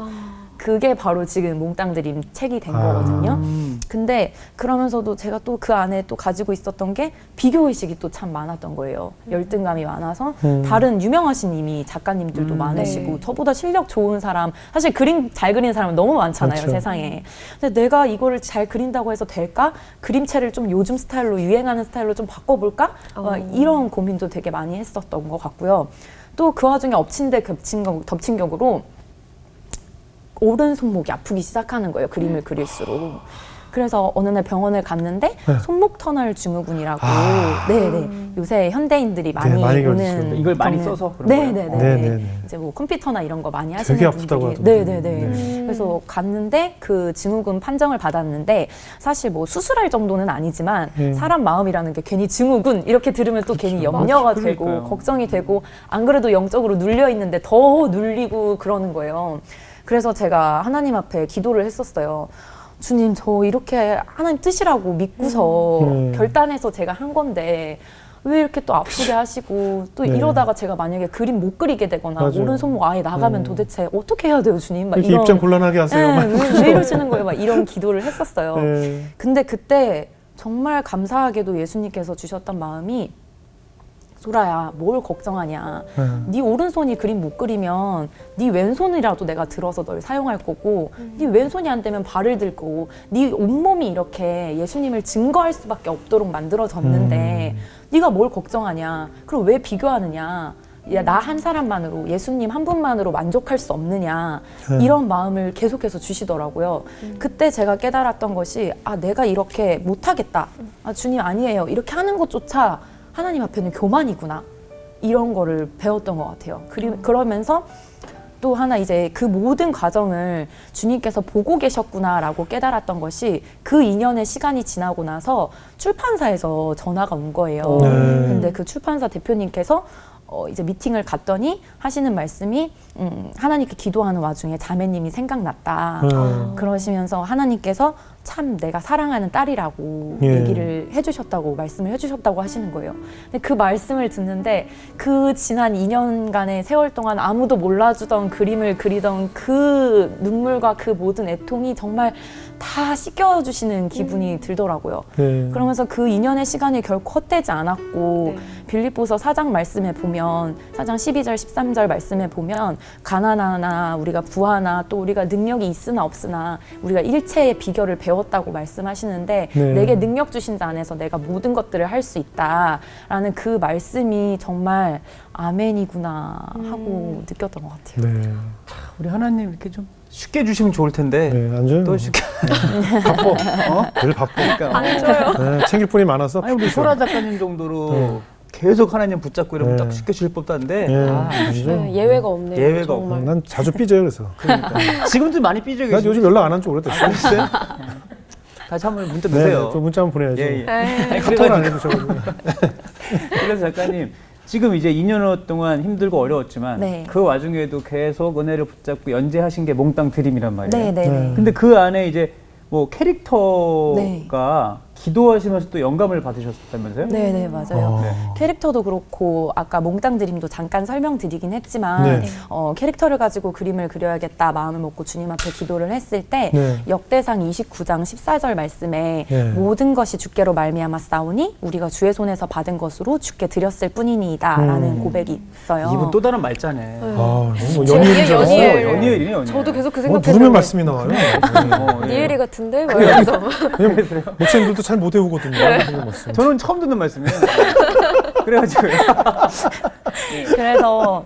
그게 바로 지금 몽땅 드림 책이 된 거거든요. 근데 그러면서도 제가 또 그 안에 또 가지고 있었던 게 비교의식이 또 참 많았던 거예요. 열등감이 많아서 다른 유명하신 이미 작가님들도 많으시고 저보다 실력 좋은 사람, 사실 그림 잘 그리는 사람은 너무 많잖아요.
그렇죠.
세상에. 근데 내가 이거를 잘 그린다고 해서 될까? 그림체를 좀 요즘 스타일로 유행하는 스타일로 좀 바꿔볼까? 이런 고민도 되게 많이 했었던 것 같고요. 또 그 와중에 덮친 격으로 오른 손목이 아프기 시작하는 거예요. 그림을 그릴수록. 그래서 어느 날 병원을 갔는데 손목 터널 증후군이라고 네네 요새 현대인들이 많이
많이
오는
겪으시죠.
이걸 많이
병-
써서 그런 거예요?
네네네
네네네.
이제 뭐 컴퓨터나 이런 거 많이 하시는
되게 아프다고
분들이
하던데.
네네네 그래서 갔는데 그 증후군 판정을 받았는데 사실 뭐 수술할 정도는 아니지만 사람 마음이라는 게 괜히 증후군 이렇게 들으면 또 괜히 염려가
맞아,
되고
그러니까요.
걱정이 되고 안 그래도 영적으로 눌려 있는데 더 눌리고 그러는 거예요. 그래서 제가 하나님 앞에 기도를 했었어요. 주님, 저 이렇게 하나님 뜻이라고 믿고서 결단해서 제가 한 건데 왜 이렇게 또 아프게 하시고 또
네.
이러다가 제가 만약에 그림 못 그리게 되거나
맞아요.
오른손목 아예 나가면 도대체 어떻게 해야 돼요, 주님? 막
이렇게 입장 곤란하게 하세요.
네,
막
왜 이러시는 거예요? 막 이런 기도를 했었어요.
네.
근데 그때 정말 감사하게도 예수님께서 주셨던 마음이 소라야, 뭘 걱정하냐. 네 오른손이 그림 못 그리면 네 왼손이라도 내가 들어서 널 사용할 거고 네 왼손이 안 되면 발을 들 거고 네 온몸이 이렇게 예수님을 증거할 수밖에 없도록 만들어졌는데 네가 뭘 걱정하냐. 그리고 왜 비교하느냐. 야, 나 한 사람만으로 예수님 한 분만으로 만족할 수 없느냐 이런 마음을 계속해서 주시더라고요. 그때 제가 깨달았던 것이 아 내가 이렇게 못하겠다. 아 주님 아니에요. 이렇게 하는 것조차 하나님 앞에는 교만이구나. 이런 거를 배웠던 것 같아요. 그러면서 또 하나 이제 그 모든 과정을 주님께서 보고 계셨구나라고 깨달았던 것이 그 2년의 시간이 지나고 나서 출판사에서 전화가 온 거예요.
네.
근데 그 출판사 대표님께서 이제 미팅을 갔더니 하시는 말씀이 하나님께 기도하는 와중에 자매님이 생각났다. 그러시면서 하나님께서 참 내가 사랑하는 딸이라고
예.
얘기를 해주셨다고 말씀을 해주셨다고 하시는 거예요. 근데 그 말씀을 듣는데 그 지난 2년간의 세월 동안 아무도 몰라주던 그림을 그리던 그 눈물과 그 모든 애통이 정말 다 씻겨주시는 기분이 들더라고요.
네.
그러면서 그 2년의 시간이 결코 헛되지 않았고 빌립보서 4장 말씀에 보면 4장 12절 13절 말씀에 보면 가난하나 우리가 부하나 또 우리가 능력이 있으나 없으나 우리가 일체의 비결을 배웠다고 말씀하시는데
네.
내게 능력 주신 자 안에서 내가 모든 것들을 할 수 있다라는 그 말씀이 정말 아멘이구나 하고 느꼈던 것 같아요.
네.
우리 하나님 이렇게 좀 쉽게 주시면 좋을 텐데
네, 안 줘요.
또 쉽게
바빠. 늘 바빠.
그러니까
네, 챙길 분이 많아서.
아니 우리 소라 작가님 정도로 계속 하나님 붙잡고 이러면
네.
딱 쉽게 주실 법도 한데
네,
아,
안 줘.
네, 예외가 없네요.
예외가
정말.
난 자주 삐져요, 그래서.
그러니까 지금도 많이 삐져
난
계시죠?
요즘 연락 안 한 지 오래됐어요.
글쎄요? 다시 한번 문자
네,
주세요.
또 문자 한번 보내야죠.
예, 예. 아니,
카톡을 안
그래가지고
해주셔가지고.
그래서 작가님 지금 이제 2년 동안 힘들고 어려웠지만
네.
그 와중에도 계속 은혜를 붙잡고 연재하신 게 몽땅 드림이란 말이에요.
네네네.
근데 그 안에 이제 뭐 캐릭터가 기도하시면서 또 영감을 받으셨다면서요?
네네 맞아요.
네.
캐릭터도 그렇고 아까 몽땅 드림도 잠깐 설명드리긴 했지만
네.
캐릭터를 가지고 그림을 그려야겠다 마음을 먹고 주님 앞에 기도를 했을 때
네.
역대상 29장 14절 말씀에
네.
모든 것이 주께로 말미암아 싸우니 우리가 주의 손에서 받은 것으로 주께 드렸을 뿐이니이다 라는 고백이 있어요.
이분 또 다른 말자네.
아, 뭐
제
연예인 줄 알았어.
연예인.
연예인이네, 연예인.
저도 계속 그
누르면
생각했는데
말씀이 나와요.
예.
니엘이 같은데? 막 이러면서.
왜냐면 목사님들도 잘 못 외우거든요. 그 말씀.
저는 처음 듣는 말씀이에요. 그래가지고요.
그래서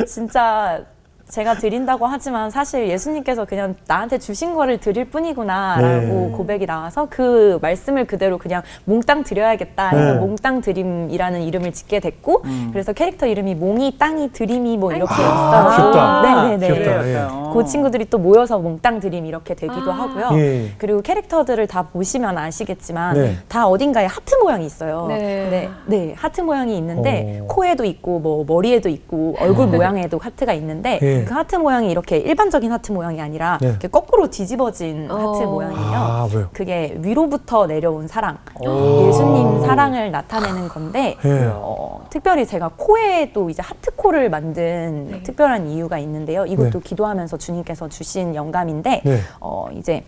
진짜 제가 드린다고 하지만 사실 예수님께서 그냥 나한테 주신 거를 드릴 뿐이구나라고
네.
고백이 나와서 그 말씀을 그대로 그냥 몽땅 드려야겠다 해서
네.
몽땅 드림이라는 이름을 짓게 됐고 그래서 캐릭터 이름이 몽이 땅이 드림이 뭐 이렇게 있어요.
귀엽다.
네네네.
귀엽다. 예.
그 친구들이 또 모여서 몽땅 드림 이렇게 되기도 하고요.
예.
그리고 캐릭터들을 다 보시면 아시겠지만
네.
다 어딘가에 하트 모양이 있어요.
네.
네, 하트 모양이 있는데
오.
코에도 있고 뭐 머리에도 있고 얼굴 모양에도 하트가 있는데
예.
그 하트 모양이 이렇게 일반적인 하트 모양이 아니라
네.
이렇게 거꾸로 뒤집어진 하트 모양이에요.
아, 왜요?
그게 위로부터 내려온 사랑,
오.
예수님 사랑을 나타내는 건데
예.
특별히 제가 코에 또 이제 하트 코를 만든 특별한 이유가 있는데요. 이것도
네.
기도하면서 주님께서 주신 영감인데
네.
이제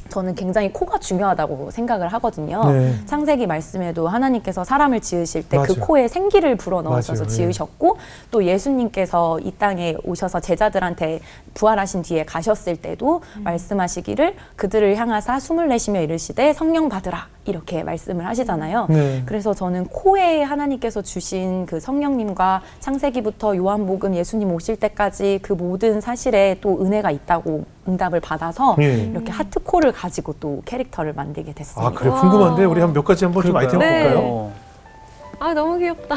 저는 굉장히 코가 중요하다고 생각을 하거든요.
네.
창세기 말씀에도 하나님께서 사람을 지으실 때 그
맞아요.
코에 생기를 불어넣으셔서
맞아요.
지으셨고 또 예수님께서 이 땅에 오셔서 제자들한테 부활하신 뒤에 가셨을 때도 말씀하시기를 그들을 향하사 숨을 내쉬며 이르시되 성령 받으라 이렇게 말씀을 하시잖아요.
네.
그래서 저는 코에 하나님께서 주신 그 성령님과 창세기부터 요한복음 예수님 오실 때까지 그 모든 사실에 또 은혜가 있다고 응답을 받아서
예.
이렇게 하트코를 가지고 또 캐릭터를 만들게 됐습니다.
아, 그래
와.
궁금한데 우리 한 몇 가지 한번 좀 아이템
네.
볼까요?
어.
아, 너무 귀엽다.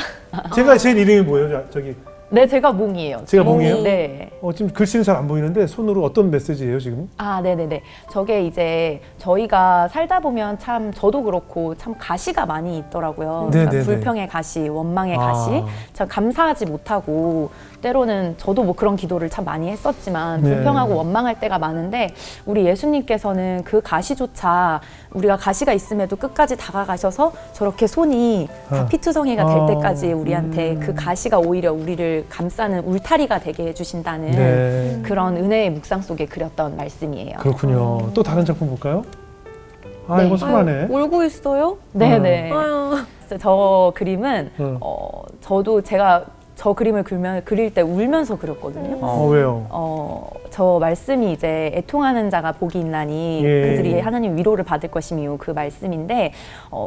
제가 제 이름이 뭐예요? 저기
네, 제가 몽이에요.
제가 몽이에요?
네.
지금 글씨는 잘 안 보이는데 손으로 어떤 메시지예요 지금?
아, 네네네. 저게 이제 저희가 살다 보면 참 저도 그렇고 참 가시가 많이 있더라고요.
네네네.
그러니까 불평의 가시, 원망의
아.
가시. 참 감사하지 못하고 때로는 저도 뭐 그런 기도를 참 많이 했었지만
네.
불평하고 원망할 때가 많은데 우리 예수님께서는 그 가시조차 우리가 가시가 있음에도 끝까지 다가가셔서 저렇게 손이 다
아.
피투성이가 될
아.
때까지 우리한테 그 가시가 오히려 우리를 감싸는 울타리가 되게 해주신다는
네.
그런 은혜의 묵상 속에 그렸던 말씀이에요.
그렇군요. 또 다른 작품 볼까요? 아
네.
이거 손안에.
아유, 울고 있어요?
네네.
아유.
저 그림은
어.
제가 저 그림을 그릴 때 울면서 그렸거든요.
왜요?
저 말씀이 이제 애통하는 자가 복이 있나니
예.
그들이 하나님 위로를 받을 것이며 그 말씀인데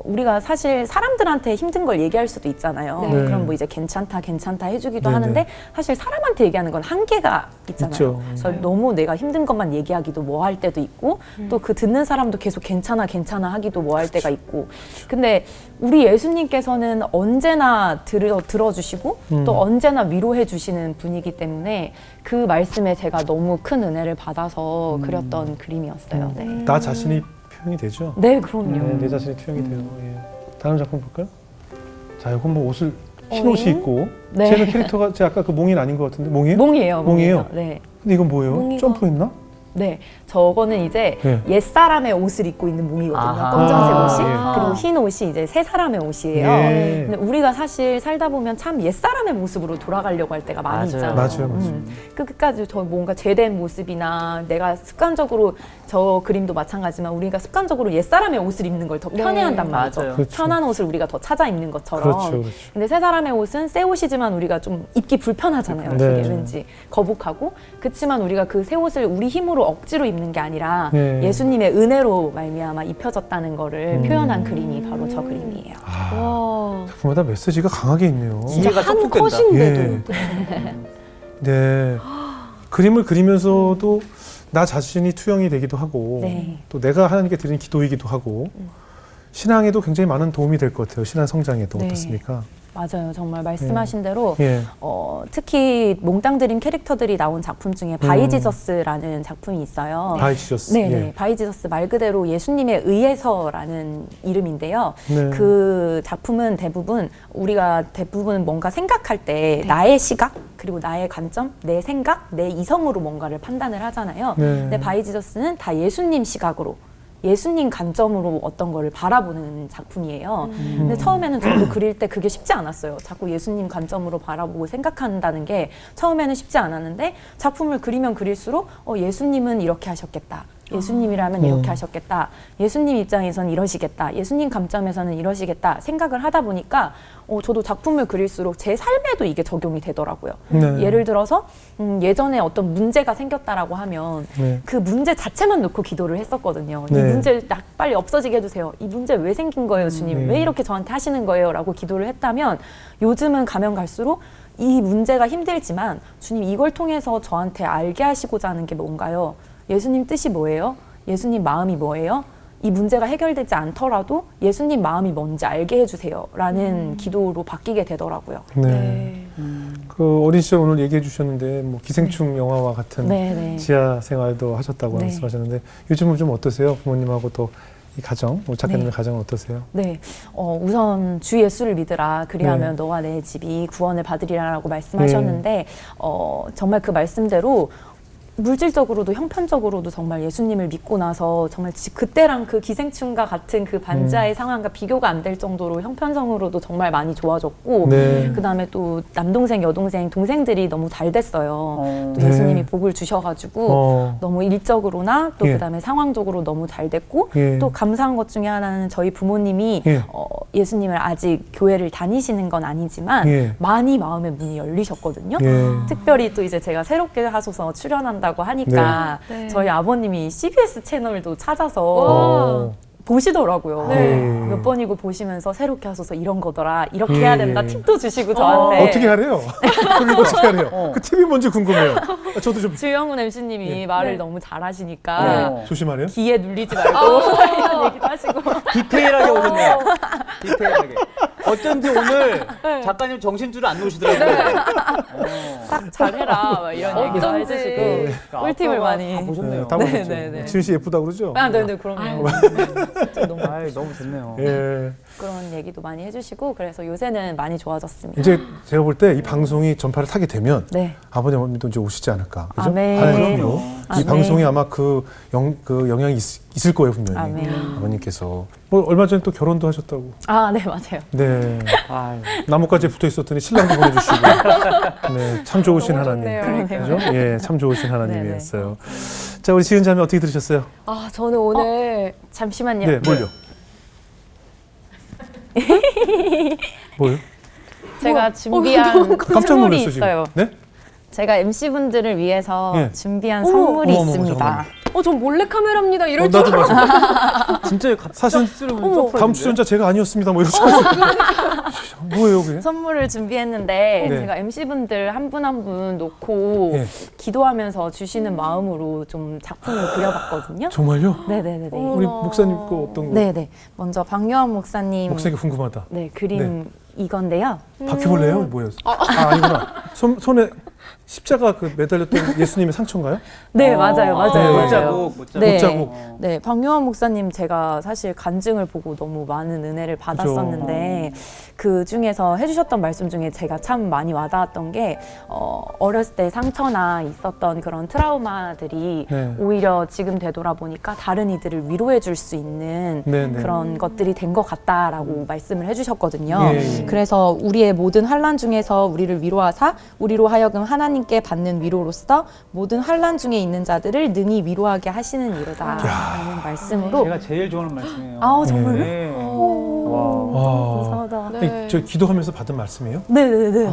우리가 사실 사람들한테 힘든 걸 얘기할 수도 있잖아요.
네.
그럼 뭐 이제 괜찮다 해주기도
네네.
하는데 사실 사람한테 얘기하는 건 한계가 있잖아요.
있죠.
그래서 너무 내가 힘든 것만 얘기하기도 뭐 할 때도 있고 또 그 듣는 사람도 계속 괜찮아 하기도 뭐 할 때가 있고 근데 우리 예수님께서는 언제나 들어주시고 또 언제나 위로해 주시는 분이기 때문에 그 말씀에 제가 너무 큰 은혜를 받아서 그렸던 그림이었어요. 네.
나 자신이 표현이 되죠?
네, 그럼요.
네, 내 자신이 투영이 돼요. 예. 다음 작품 볼까요? 자, 이건 뭐 옷을 흰 옷이 입고
네.
제가 캐릭터가 제가 아까 그 몽인 아닌 것 같은데 몽이에요?
몽이에요.
몽이에요?
네.
근데 이건 뭐예요?
몽이가-
점프했나?
네, 저거는 이제
네.
옛사람의 옷을 입고 있는 몽이거든요.
아하.
검정색 옷이.
아,
그리고 흰 옷이 이제 새 사람의 옷이에요.
예.
근데 우리가 사실 살다 보면 참 옛사람의 모습으로 돌아가려고 할 때가 많이
맞아요.
있잖아요.
맞아요.
끝까지 저 뭔가 제된 모습이나 내가 습관적으로 저 그림도 마찬가지지만 우리가 습관적으로 옛사람의 옷을 입는 걸 더 편해한단 말이죠.
맞아요.
그렇죠.
편한 옷을 우리가 더 찾아 입는 것처럼.
그렇죠, 그렇죠.
근데 새 사람의 옷은 새 옷이지만 우리가 좀 입기 불편하잖아요.
네.
되게 왠지 거북하고. 그렇지만 우리가 그 새 옷을 우리 힘으로 억지로 입는 게 아니라
네.
예수님의 은혜로 말미암아 입혀졌다는 거를 표현한 그림이 바로 저 그림이에요.
와.
작품마다 메시지가 강하게 있네요.
이해가
한
쏙쏙 된다.
컷인데도.
네. 그림을 그리면서도 나 자신이 투영이 되기도 하고
네.
또 내가 하나님께 드리는 기도이기도 하고 신앙에도 굉장히 많은 도움이 될 것 같아요. 신앙 성장에도
네.
어떻습니까?
맞아요. 정말 말씀하신 대로
예.
특히 몽땅 드림 캐릭터들이 나온 작품 중에 바이지저스라는 작품이 있어요.
바이 지저스.
네네.
예.
바이지저스 말 그대로 예수님에 의해서라는 이름인데요.
네.
그 작품은 우리가 대부분 뭔가 생각할 때 나의 시각 그리고 나의 관점, 내 생각, 내 이성으로 뭔가를 판단을 하잖아요.
네.
근데 바이지저스는 다 예수님 시각으로 예수님 관점으로 어떤 거를 바라보는 작품이에요. 근데 처음에는 저도 그릴 때 그게 쉽지 않았어요. 자꾸 예수님 관점으로 바라보고 생각한다는 게 처음에는 쉽지 않았는데 작품을 그리면 그릴수록 예수님은 이렇게 하셨겠다. 예수님이라면 이렇게 하셨겠다. 예수님 입장에서는 이러시겠다. 예수님 관점에서는 이러시겠다. 생각을 하다 보니까 저도 작품을 그릴수록 제 삶에도 이게 적용이 되더라고요.
네.
예를 들어서 예전에 어떤 문제가 생겼다라고 하면
네.
그 문제 자체만 놓고 기도를 했었거든요. 이
네.
문제 빨리 없어지게 해주세요. 이 문제 왜 생긴 거예요, 주님?
네.
왜 이렇게 저한테 하시는 거예요? 라고 기도를 했다면 요즘은 가면 갈수록 이 문제가 힘들지만 주님 이걸 통해서 저한테 알게 하시고자 하는 게 뭔가요? 예수님 뜻이 뭐예요? 예수님 마음이 뭐예요? 이 문제가 해결되지 않더라도 예수님 마음이 뭔지 알게 해주세요. 라는 기도로 바뀌게 되더라고요.
네. 그 어린 시절 오늘 얘기해 주셨는데 뭐 기생충 영화와 같은
네.
지하 생활도 하셨다고
네.
말씀하셨는데 요즘은 좀 어떠세요? 부모님하고 또 이 가정, 우리 작가님의
네.
가정은 어떠세요?
네, 우선 주 예수를 믿으라. 그리하면
네.
너와 내 집이 구원을 받으리라라고 말씀하셨는데 정말 그 말씀대로 물질적으로도 형편적으로도 정말 예수님을 믿고 나서 정말 그때랑 그 기생충과 같은 그 반지하의 상황과 비교가 안 될 정도로 형편성으로도 정말 많이 좋아졌고
네.
그다음에 또 남동생, 여동생, 동생들이 너무 잘 됐어요. 또
네.
예수님이 복을 주셔가지고 너무 일적으로나 또
예.
그다음에 상황적으로 너무 잘 됐고
예.
또 감사한 것 중에 하나는 저희 부모님이
예.
예수님을 아직 교회를 다니시는 건 아니지만
예.
많이 마음의 문이 열리셨거든요.
예.
특별히 또 이제 제가 새롭게 하소서 출연한다고 하니까
네.
저희 아버님이 CBS 채널도 찾아서
어.
보시더라고요.
네.
몇 번이고 보시면서 새롭게 하소서 이런 거더라. 이렇게
예,
해야 된다.
예.
팁도 주시고 저한테.
어떻게 하래요? 그걸 어떻게 하래요? 그 팁이 뭔지 궁금해요. 저도 좀
주영훈 MC님이
예.
말을
네.
너무 잘하시니까
네.
조심하래요.
귀에 눌리지 말고 이런 얘기도 하시고.
디테일하게 오셨네요. 디테일하게. 어쩐지 오늘
네.
작가님 정신줄을 안 놓으시더라고요.
딱 잘해라 막 이런 얘기도
어쩐지.
해주시고 꿀팁을 많이.
다 보셨네요.
다
네,
보셨죠.
네, 네.
지은 씨 예쁘다고 그러죠?
아, 네네 그럼요. 너무
아이, 너무 좋네요.
예.
그런 얘기도 많이 해주시고 그래서 요새는 많이 좋아졌습니다.
이제 제가 볼 때 이 방송이 전파를 타게 되면
네.
아버님 어머니도 이제 오시지 않을까. 그죠?
아멘.
하나님으로. 이
아멘.
방송이 아마 그 영향이 있을 거예요, 분명히.
아멘.
아버님께서. 뭐 얼마 전에 또 결혼도 하셨다고.
아, 네 맞아요.
네.
아유.
나뭇가지에 붙어 있었더니 신랑도 보내주시고. 네. 참 좋으신
너무
하나님.
좋네요.
그죠? 예. 참 좋으신 하나님이었어요. 자, 우리 지은 자매 어떻게 들으셨어요?
아, 저는 오늘
잠시만요.
네. 뭘요? 뭐요?
제가 준비한
깜짝
선물이
놀랐어, 지금.
있어요.
네?
제가 MC 분들을 위해서
예.
준비한
어머.
선물이
어머, 어머,
있습니다.
잠깐만요.
전 몰래카메라입니다. 이럴 줄
나도 봤어.
진짜
사실
어머.
다음 출연자 제가 아니었습니다. 뭐 이러고 뭐예요, 그게?
선물을 준비했는데
네.
제가 MC분들 한 분 한 분 놓고
예.
기도하면서 주시는 마음으로 좀 작품을 그려봤거든요.
정말요?
네네네.
우리 목사님 거 어떤 거?
네네. 먼저 박요한 목사님
목사님 궁금하다.
네, 그림 이건데요.
바퀴벌레요? 뭐예요? 아니구나. 손에 십자가 그 매달렸던 예수님의 상처인가요?
네, 맞아요, 맞아요,
네.
맞아요.
못자국, 못자국.
네.
못자국.
네, 박요한 목사님 제가 사실 간증을 보고 너무 많은 은혜를 받았었는데 그 중에서 해주셨던 말씀 중에 제가 참 많이 와닿았던 게 어렸을 때 상처나 있었던 그런 트라우마들이
네.
오히려 지금 되돌아보니까 다른 이들을 위로해 줄 수 있는
네, 네.
그런 것들이 된 것 같다라고 말씀을 해주셨거든요.
예, 예.
그래서 우리의 모든 환난 중에서 우리를 위로하사 우리로 하여금 하나님께 받는 위로로서 모든 환난 중에 있는 자들을 능히 위로하게 하시는 이로다라는 말씀으로.
제가 제일 좋아하는 말씀이에요.
아우 정말요?
네. 와.
와.
감사하다.
네.
저 기도하면서 받은 말씀이에요?
네네네.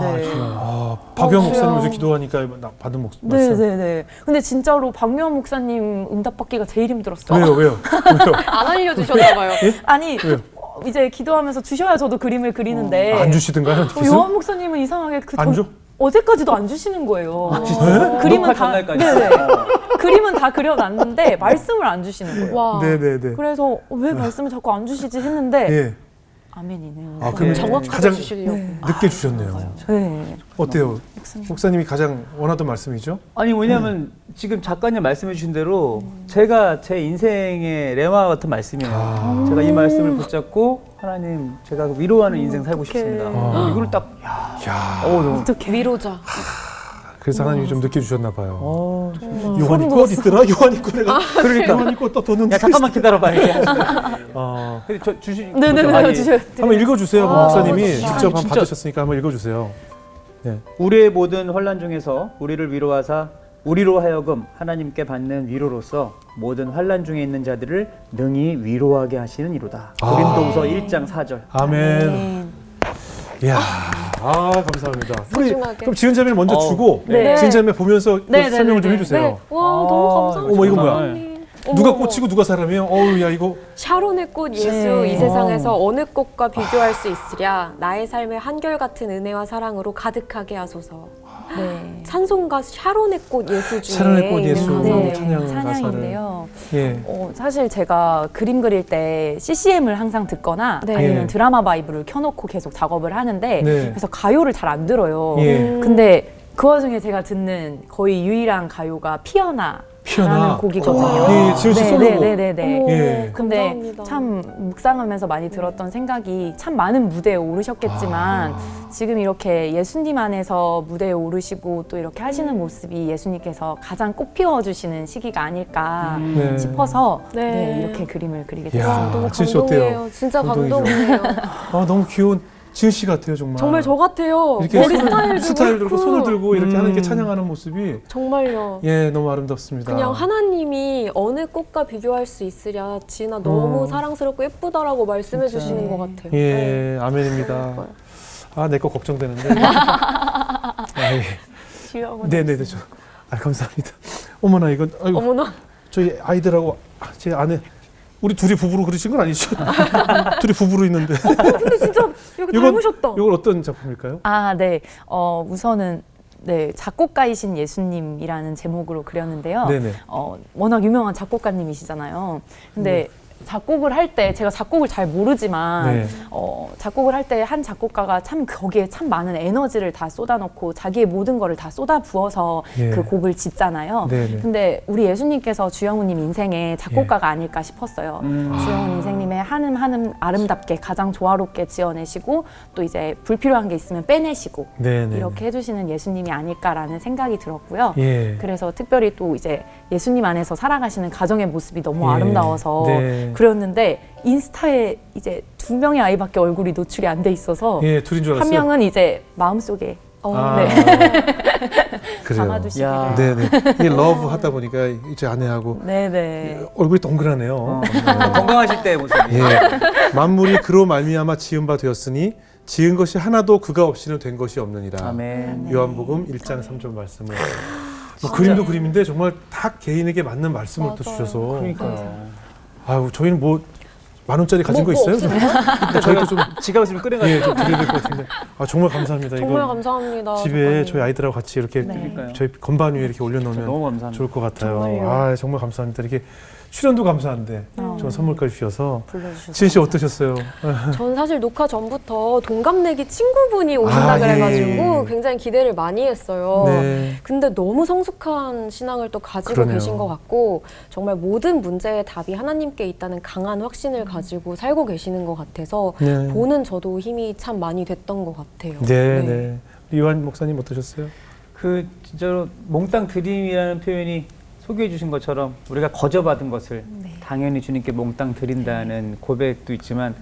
박영 목사님
주여.
요새 기도하니까 받은 말씀.
네네네. 근데 진짜로 박요한 목사님 응답받기가 제일 힘들었어요.
왜요?
안 알려주셨나 봐요.
아니
왜요?
이제 기도하면서 주셔야 저도 그림을 그리는데
안 주시든가요?
요한 목사님은 이상하게
안 줘?
어제까지도 안 주시는 거예요. 그림은
녹화
다
전날까지.
네네. 그림은 다 그려놨는데 말씀을 안 주시는 거예요.
와.
네네네.
그래서 왜 말씀을 자꾸 안 주시지 했는데
예.
아멘이네요.
아, 그럼
정확하게
가장
주시려고.
늦게 주셨네요.
네.
어때요? 목사님이 가장 원하던 말씀이죠?
아니 왜냐하면 지금 작가님 말씀해 주신 대로 제가 제 인생의 레마 같은 말씀이에요. 제가 이 말씀을 붙잡고 하나님 제가 위로하는 인생 살고 싶습니다. 이걸 딱
야.
너무
어떻게
위로자.
그래서 하나님이 좀 늦게 주셨나 봐요.
정말.
요한이 거 어디 있더라? 요한이 거 내가
그러니까
요한이 거또 도는
야 잠깐만 기다려봐 이렇게.
어.
근데 저 주시
네네네 주셔야 돼요.
한번 읽어주세요. 목사님이
진짜.
직접 한번
진짜.
받으셨으니까 한번 읽어주세요. 네.
우리의 모든 환난 중에서 우리를 위로하사 우리로 하여금 하나님께 받는 위로로서 모든 환난 중에 있는 자들을 능히 위로하게 하시는 이로다. 고린도후서 1장 4절.
아멘. 이야, 감사합니다. 우리
소중하게.
그럼 지은 자매를 먼저 주고
네.
지은 자매 보면서 그
네, 네,
설명을 좀
네,
해주세요.
네. 와, 너무 감사합니다.
어머, 이거 뭐야?
하나님.
누가
어머,
꽃이고 누가 사람이에요? 어우, 야 이거
샤론의 꽃 예수
네.
이 세상에서 어느 꽃과 비교할 수 있으랴 나의 삶을 한결같은 은혜와 사랑으로 가득하게 하소서.
네.
찬송가 샤론의 꽃 예수 중에
샤론의 꽃 예수.
네.
찬양
찬양인데요.
예.
사실 제가 그림 그릴 때 CCM을 항상 듣거나
네.
아니면
예.
드라마 바이브를 켜놓고 계속 작업을 하는데
네.
그래서 가요를 잘 안 들어요.
예.
근데 그 와중에 제가 듣는 거의 유일한 가요가 피어나라는
피어나.
곡이거든요.
예, 지은 씨 솔로곡.
네네네.
어머,
예.
근데
감사합니다.
참 묵상하면서 많이 들었던 생각이 참 많은 무대에 오르셨겠지만 지금 이렇게 예수님 안에서 무대에 오르시고 또 이렇게 하시는 모습이 예수님께서 가장 꽃 피워주시는 시기가 아닐까
네.
싶어서
네.
네, 이렇게 그림을 그리게
이야.
됐습니다.
너무
지은 씨 어때요?
감동이에요. 진짜
감동이죠.
감동이에요.
너무 귀여운 지은 씨 같아요, 정말.
정말 저 같아요.
이렇게
머리 스타일도
스타일 들고
그렇고.
손을 들고 이렇게 하나님께 찬양하는 모습이
정말요.
예, 너무 아름답습니다.
그냥 하나님이 어느 꽃과 비교할 수 있으랴 지나 너무 사랑스럽고 예쁘다라고 말씀해
진짜.
주시는 것 같아요.
예, 아멘입니다.
그러니까요.
내 거 걱정되는데. 네네네. 감사합니다. 어머나, 이건, 아이고,
어머나.
저희 아이들하고 제 아내 우리 둘이 부부로 그리신 건 아니죠? 둘이 부부로 있는데.
근데 진짜 여기 닮으셨다.
이건 어떤 작품일까요?
아, 네. 우선은 네, 작곡가이신 예수님이라는 제목으로 그렸는데요.
네네.
워낙 유명한 작곡가님이시잖아요. 근데 작곡을 할 때 제가 작곡을 잘 모르지만
네.
작곡을 할 때 한 작곡가가 참 거기에 참 많은 에너지를 다 쏟아놓고 자기의 모든 거를 다 쏟아 부어서
예.
그 곡을 짓잖아요.
네네.
근데 우리 예수님께서 주영우님 인생의 작곡가가 아닐까 싶었어요. 주영우 인생님의 한음 한음 아름답게 가장 조화롭게 지어내시고 또 이제 불필요한 게 있으면 빼내시고
네네.
이렇게 해주시는 예수님이 아닐까라는 생각이 들었고요.
예.
그래서 특별히 또 이제 예수님 안에서 살아가시는 가정의 모습이 너무
예.
아름다워서
네.
그렸는데 인스타에 이제 2명의 아이밖에 얼굴이 노출이 안 돼 있어서
예, 둘인 줄
한
알았어요.
명은 이제 마음속에
아,
네.
그래요.
담아두시기를.
야.
네네. 이게 러브 하다 보니까 이제 아내하고
네네.
얼굴이 동그라네요.
건강하실 때 모습이.
예. 만물이 그로 말미암아 지은 바 되었으니 지은 것이 하나도 그가 없이는 된 것이 없느니라.
아멘.
요한복음 1장 3절 말씀을. 뭐 그림도 그림인데 정말 다 개인에게 맞는 말씀을 또
맞아요.
주셔서.
그러니까요.
아유, 저희는 뭐 10,000원짜리 가진 거 있어요? 저희도 좀
지갑을 좀 꺼내가지고.
예, 좀 드려야 될 것 같은데. 아, 정말 감사합니다.
정말
이거
감사합니다.
집에
작가님.
저희 아이들하고 같이 이렇게
그러니까요.
저희 건반 위에 이렇게 올려놓으면
너무 감사합니다.
좋을 것 같아요.
정말요.
아, 정말 감사합니다. 이렇게 출연도 감사한데 좋은 선물까지 주셔서.
불러주셔서
지은 씨 어떠셨어요?
전 사실 녹화 전부터 동갑내기 친구분이 오신다
아,
그래가지고
예.
굉장히 기대를 많이 했어요.
네.
근데 너무 성숙한 신앙을 또 가지고
그러네요.
계신 것 같고 정말 모든 문제의 답이 하나님께 있다는 강한 확신을 가지고 살고 계시는 것 같아서
네.
보는 저도 힘이 참 많이 됐던 것 같아요.
네, 네. 이완 목사님 어떠셨어요?
그 진짜로 몽땅 드림이라는 표현이 소개해 주신 것처럼 우리가 거저받은 것을 당연히 주님께 몽땅 드린다는 고백도 있지만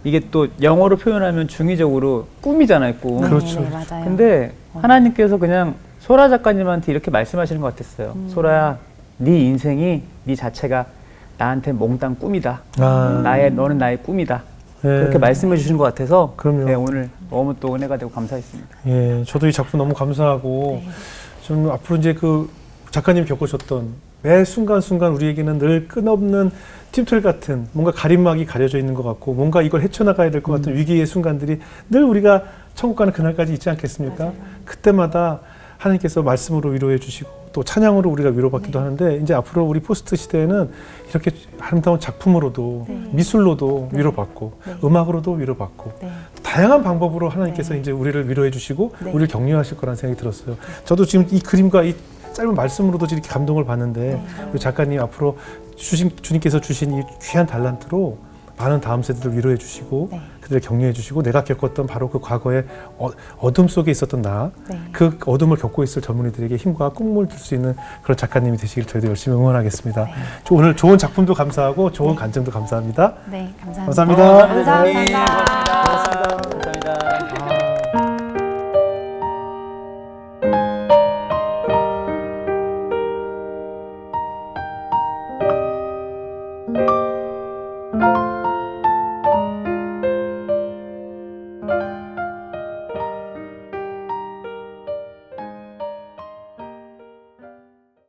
이게 또 영어로 표현하면 중의적으로 꿈이잖아요, 꿈.
그렇죠.
네, 맞아요.
근데 하나님께서 그냥 소라 작가님한테 이렇게 말씀하시는 것 같았어요. 소라야, 네 인생이 네 자체가 나한테 몽땅 꿈이다. 너는 나의 꿈이다.
네.
그렇게 말씀해 주시는 것 같아서
그럼요.
네, 오늘 너무 또 은혜가 되고 감사했습니다.
예, 저도 이 작품 너무 감사하고 좀 앞으로 이제 그 작가님 겪으셨던 매 순간순간 우리에게는 늘 끝없는 팀틀 같은 뭔가 가림막이 가려져 있는 것 같고 뭔가 이걸 헤쳐나가야 될 것 같은 위기의 순간들이 늘 우리가 천국 가는 그날까지 있지 않겠습니까? 그때마다 하나님께서 말씀으로 위로해 주시고 또 찬양으로 우리가 위로받기도 하는데 이제 앞으로 우리 포스트 시대에는 이렇게 아름다운 작품으로도 미술로도 위로받고 음악으로도 위로받고 다양한 방법으로 하나님께서 이제 우리를 위로해 주시고 우리를 격려하실 거라는 생각이 들었어요. 저도 지금 이 그림과 이 짧은 말씀으로도 이렇게 감동을 받는데 우리 작가님 앞으로 주님께서 주신 이 귀한 달란트로 많은 다음 세대들을 위로해 주시고 그들을 격려해 주시고 내가 겪었던 바로 그 과거의 어둠 속에 있었던 그 어둠을 겪고 있을 젊은이들에게 힘과 꿈을 줄 수 있는 그런 작가님이 되시길 저희도 열심히 응원하겠습니다. 오늘 좋은 작품도 감사하고 좋은 간증도 감사합니다.
네, 감사합니다.
감사합니다.
감사합니다.
고맙습니다.